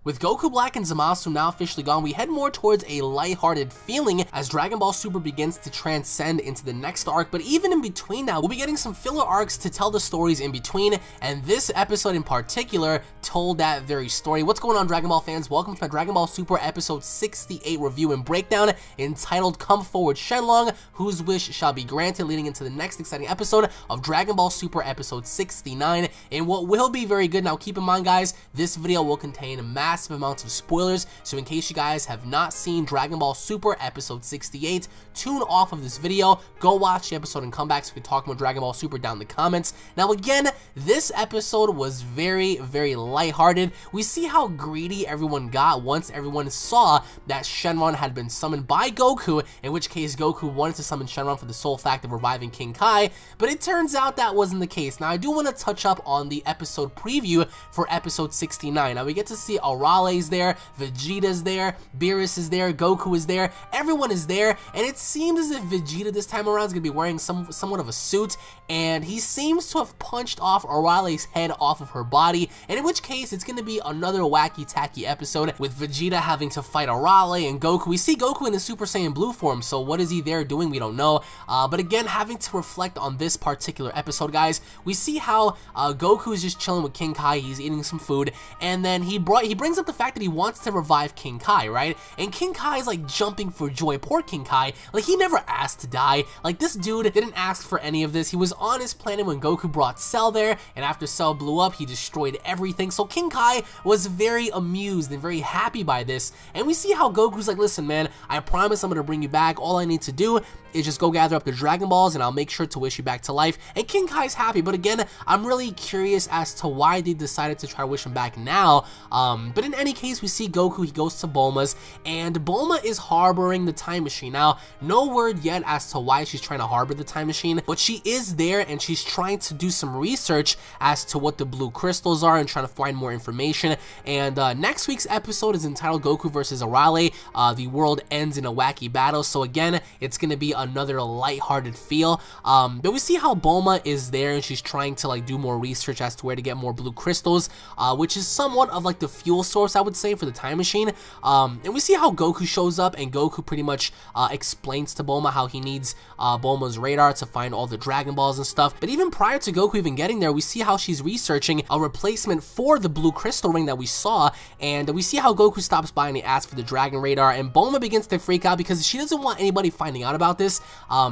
With Goku Black and Zamasu now officially gone, we head more towards a lighthearted feeling as Dragon Ball Super begins to transcend into the next arc, but even in between that, we'll be getting some filler arcs to tell the stories in between, and this episode in particular told that very story. What's going on, Dragon Ball fans? Welcome to my Dragon Ball Super episode 68 review and breakdown entitled Come Forward Shenlong, Whose Wish Shall Be Granted, leading into the next exciting episode of Dragon Ball Super episode 69, and what will be very good. Now keep in mind, guys, this video will contain massive amounts of spoilers, so in case you guys have not seen Dragon Ball Super episode 68, tune off of this video, go watch the episode and come back so we can talk about Dragon Ball Super down in the comments. Now again, this episode was very lighthearted. We see how greedy everyone got once everyone saw that Shenron had been summoned by Goku, in which case Goku wanted to summon Shenron for the sole fact of reviving King Kai, but it turns out that wasn't the case. Now I do want to touch up on the episode preview for episode 69. Now we get to see Arale's there, Vegeta's there, Beerus is there, Goku is there, everyone is there, and it seems as if Vegeta this time around is going to be wearing somewhat of a suit, and he seems to have punched off Arale's head off of her body, and in which case it's going to be another wacky tacky episode with Vegeta having to fight Arale and Goku. We see Goku in his Super Saiyan Blue form, so what is he there doing? We don't know, but again, having to reflect on this particular episode, guys, we see how Goku is just chilling with King Kai, he's eating some food, and then he brings up the fact that he wants to revive King Kai, right? And King Kai is like jumping for joy. Poor King Kai, like he never asked to die. Like this dude didn't ask for any of this. He was on his planet when Goku brought Cell there, and after Cell blew up, he destroyed everything. So King Kai was very amused and very happy by this. And we see how Goku's like, listen man, I promise I'm gonna bring you back. All I need to do is just go gather up the Dragon Balls and I'll make sure to wish you back to life. And King Kai's happy, but again, I'm really curious as to why they decided to try to wish him back now. But in any case, we see Goku, he goes to Bulma's, and Bulma is harboring the time machine. Now, no word yet as to why she's trying to harbor the time machine, but she is there and she's trying to do some research as to what the blue crystals are and trying to find more information. And next week's episode is entitled Goku versus Arale. The world ends in a wacky battle, so again, it's going to be another lighthearted feel. But we see how Bulma is there and she's trying to like do more research as to where to get more blue crystals, which is somewhat of like the fuel source, I would say, for the time machine. And we see how Goku shows up, and Goku pretty much explains to Bulma how he needs Bulma's radar to find all the Dragon Balls and stuff. But even prior to Goku even getting there, we see how she's researching a replacement for the blue crystal ring that we saw, and we see how Goku stops by and he asks for the Dragon Radar, and Bulma begins to freak out because she doesn't want anybody finding out about this,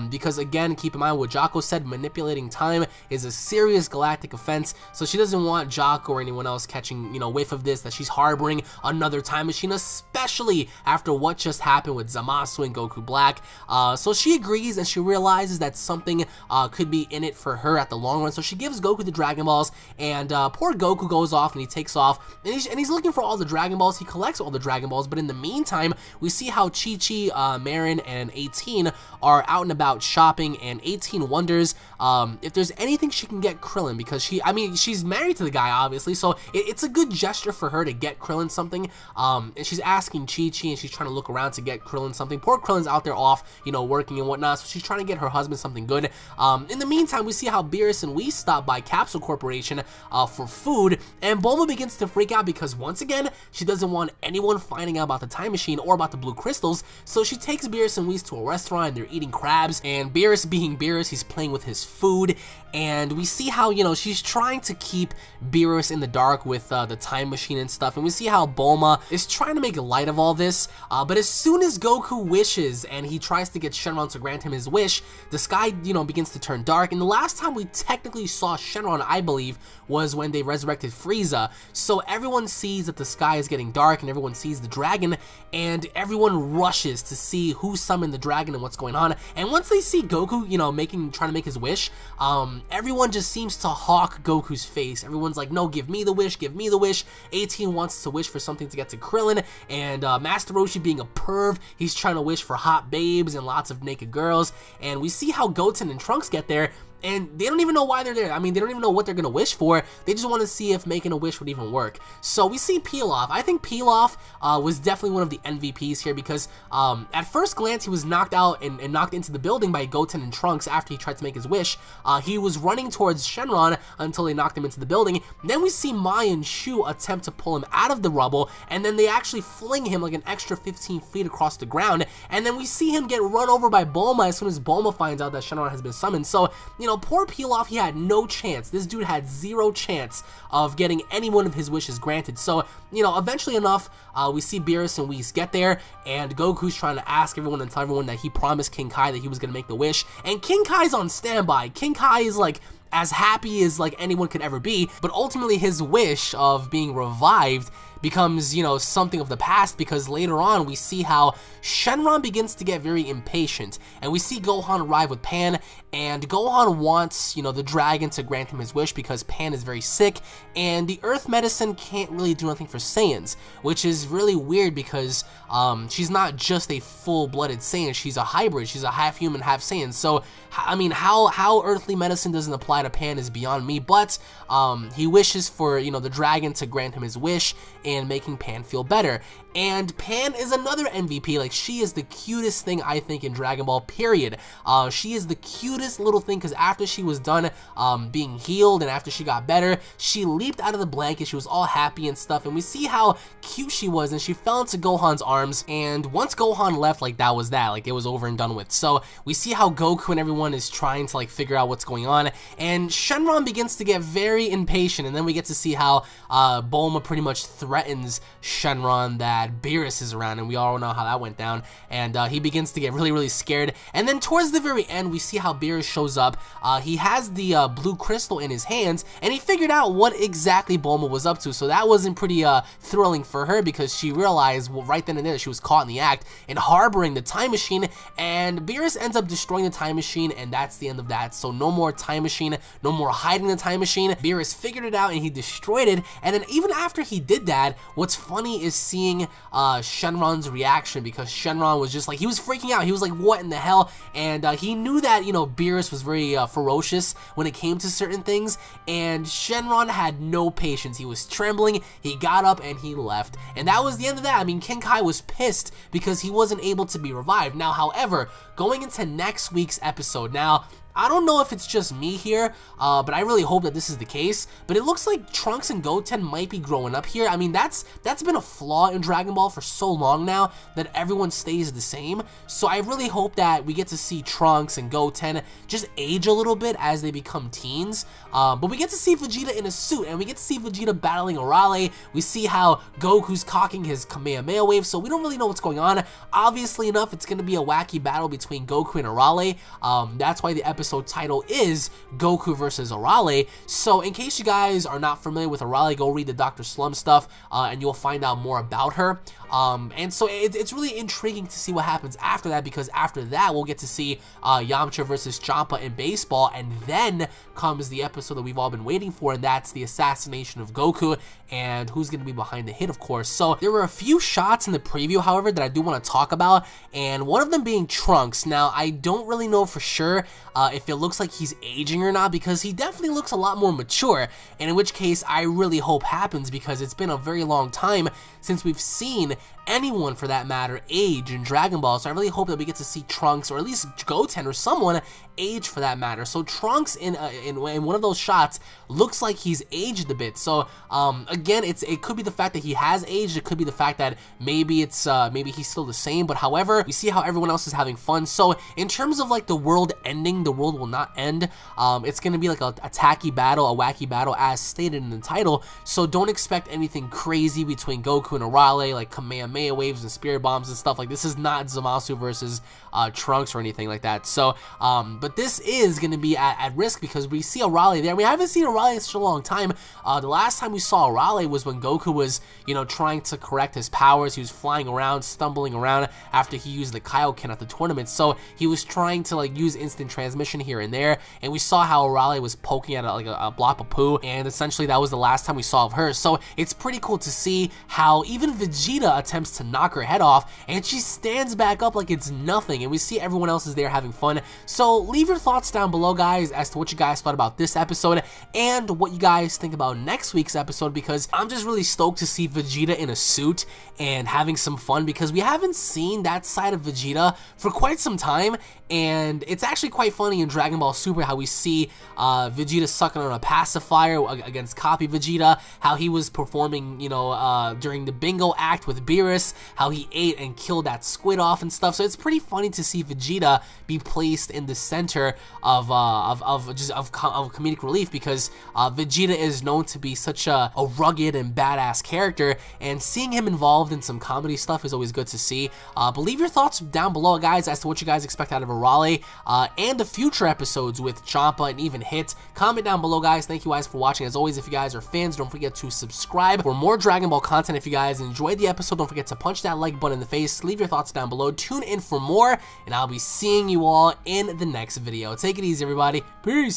because again, keep in mind what Jocko said, manipulating time is a serious galactic offense, so she doesn't want Jocko or anyone else catching, you know, whiff of this, that she's harboring another time machine, especially after what just happened with Zamasu and Goku Black. So she agrees and she realizes that something could be in it for her at the long run, so she gives Goku the Dragon Balls, and poor Goku goes off and he takes off, and he's looking for all the Dragon Balls. He collects all the Dragon Balls, but in the meantime, we see how Chi-Chi, Marin, and 18 are out and about shopping, and 18 wonders if there's anything she can get Krillin, because she's married to the guy, obviously, so it's a good gesture for her to get Krillin something, and she's asking Chi-Chi, and she's trying to look around to get Krillin something. Poor Krillin's out there off, you know, working and whatnot, so she's trying to get her husband something good. In the meantime, we see how Beerus and Whis stop by Capsule Corporation for food, and Bulma begins to freak out because once again, she doesn't want anyone finding out about the time machine or about the blue crystals, so she takes Beerus and Whis to a restaurant, and they're eating crabs, and Beerus being Beerus, he's playing with his food, and we see how, you know, she's trying to keep Beerus in the dark with the time machine and stuff, and we see how Bulma is trying to make light of all this, but as soon as Goku wishes and he tries to get Shenron to grant him his wish, the sky, you know, begins to turn dark, and the last time we technically saw Shenron, I believe, was when they resurrected Frieza, so everyone sees that the sky is getting dark, and everyone sees the dragon, and everyone rushes to see who summoned the dragon and what's going on, and once they see Goku, you know, trying to make his wish, everyone just seems to hawk Goku's face. Everyone's like, no, give me the wish, give me the wish. 18 wants to wish for something to get to Krillin, and Master Roshi being a perv, he's trying to wish for hot babes and lots of naked girls, and we see how Goten and Trunks get there, and they don't even know why they're there. I mean, they don't even know what they're gonna wish for. They just want to see if making a wish would even work. So we see Pilaf. I think Pilaf was definitely one of the MVPs here because at first glance he was knocked out and knocked into the building by Goten and Trunks after he tried to make his wish. He was running towards Shenron until they knocked him into the building. Then we see Mai and Shu attempt to pull him out of the rubble, and then they actually fling him like an extra 15 feet across the ground, and then we see him get run over by Bulma as soon as Bulma finds out that Shenron has been summoned. So, you know, poor Pilaf, he had no chance. This dude had zero chance of getting any one of his wishes granted. So, you know, eventually enough, we see Beerus and Whis get there, and Goku's trying to ask everyone and tell everyone that he promised King Kai that he was going to make the wish, and King Kai's on standby. King Kai is like as happy as like anyone could ever be, but ultimately his wish of being revived becomes, you know, something of the past, because later on we see how Shenron begins to get very impatient, and we see Gohan arrive with Pan, and Gohan wants, you know, the dragon to grant him his wish because Pan is very sick, and the Earth medicine can't really do nothing for Saiyans, which is really weird because she's not just a full-blooded Saiyan, she's a hybrid, she's a half human, half Saiyan. So, I mean, how earthly medicine doesn't apply to Pan is beyond me, but he wishes for, you know, the dragon to grant him his wish and making Pan feel better. And Pan is another MVP. Like, she is the cutest thing, I think, in Dragon Ball, period. She is the cutest little thing, because after she was done being healed and after she got better, she leaped out of the blanket, she was all happy and stuff, and we see how cute she was, and she fell into Gohan's arms, and once Gohan left, like, that was that, like, it was over and done with. So we see how Goku and everyone is trying to, like, figure out what's going on, and Shenron begins to get very impatient, and then we get to see how Bulma pretty much threatens Shenron that Beerus is around, and we all know how that went down, and he begins to get really, really scared. And then towards the very end, we see how Beerus shows up. He has the blue crystal in his hands, and he figured out what exactly Bulma was up to, so that wasn't pretty thrilling for her, because she realized, well, right then and there that she was caught in the act and harboring the time machine, and Beerus ends up destroying the time machine, and that's the end of that. So no more time machine, no more hiding the time machine. Beerus figured it out and he destroyed it, and then even after he did that, what's funny is seeing Shenron's reaction, because Shenron was just like, he was freaking out. He was like, what in the hell? And he knew that, you know, Beerus was very ferocious when it came to certain things, and Shenron had no patience. He was trembling, he got up and he left, and that was the end of that. I mean, King Kai was pissed because he wasn't able to be revived. Now, however, going into next week's episode, now, I don't know if it's just me here, but I really hope that this is the case, but it looks like Trunks and Goten might be growing up here. I mean, that's been a flaw in Dragon Ball for so long now, that everyone stays the same, so I really hope that we get to see Trunks and Goten just age a little bit as they become teens, but we get to see Vegeta in a suit, and we get to see Vegeta battling Arale. We see how Goku's cocking his Kamehameha wave, so we don't really know what's going on. Obviously enough, it's going to be a wacky battle between Goku and Arale. That's why the episode title is Goku versus Arale. So in case you guys are not familiar with Arale, go read the Dr. Slump stuff, and you'll find out more about her. And so it's really intriguing to see what happens after that, because after that we'll get to see Yamcha versus Champa in baseball, and then comes the episode that we've all been waiting for, and that's the assassination of Goku, and who's going to be behind the hit, of course. So there were a few shots in the preview, however, that I do want to talk about, and one of them being Trunks. Now, I don't really know for sure if it looks like he's aging or not, because he definitely looks a lot more mature, and in which case I really hope happens, because it's been a very long time since we've seen anyone, for that matter, age in Dragon Ball. So I really hope that we get to see Trunks, or at least Goten or someone, age for that matter. So Trunks in one of those shots looks like he's aged a bit. So again, it could be the fact that he has aged. It could be the fact that maybe it's maybe he's still the same. But however, we see how everyone else is having fun. So in terms of like the world ending, the world will not end. It's gonna be like a tacky battle, a wacky battle, as stated in the title. So don't expect anything crazy between Goku and Arale, like Kamehameha waves and spirit bombs and stuff. Like, this is not Zamasu versus Trunks or anything like that. So but this is going to be at risk, because we see Arale there. We haven't seen Arale in such a long time. The last time we saw Arale was when Goku was, you know, trying to correct his powers. He was flying around, stumbling around after he used the Kaioken at the tournament. So he was trying to like use instant transmission here and there, and we saw how Arale was poking at like a blob of poo, and essentially that was the last time we saw of her. So it's pretty cool to see how even Vegeta attempts attempts to knock her head off, and she stands back up like it's nothing, and we see everyone else is there having fun. So leave your thoughts down below, guys, as to what you guys thought about this episode and what you guys think about next week's episode, because I'm just really stoked to see Vegeta in a suit and having some fun, because we haven't seen that side of Vegeta for quite some time, and it's actually quite funny in Dragon Ball Super how we see Vegeta sucking on a pacifier against Copy Vegeta, how he was performing, you know, during the bingo act with Beerus, how he ate and killed that squid off and stuff. So it's pretty funny to see Vegeta be placed in the center of comedic relief, because Vegeta is known to be such a rugged and badass character, and seeing him involved in some comedy stuff is always good to see. But leave your thoughts down below, guys, as to what you guys expect out of Arale and the future episodes with Champa and even Hit. Comment down below, guys. Thank you guys for watching. As always, if you guys are fans, don't forget to subscribe for more Dragon Ball content. If you guys enjoyed the episode, don't forget to punch that like button in the face. Leave your thoughts down below. Tune in for more, and I'll be seeing you all in the next video. Take it easy, everybody. Peace.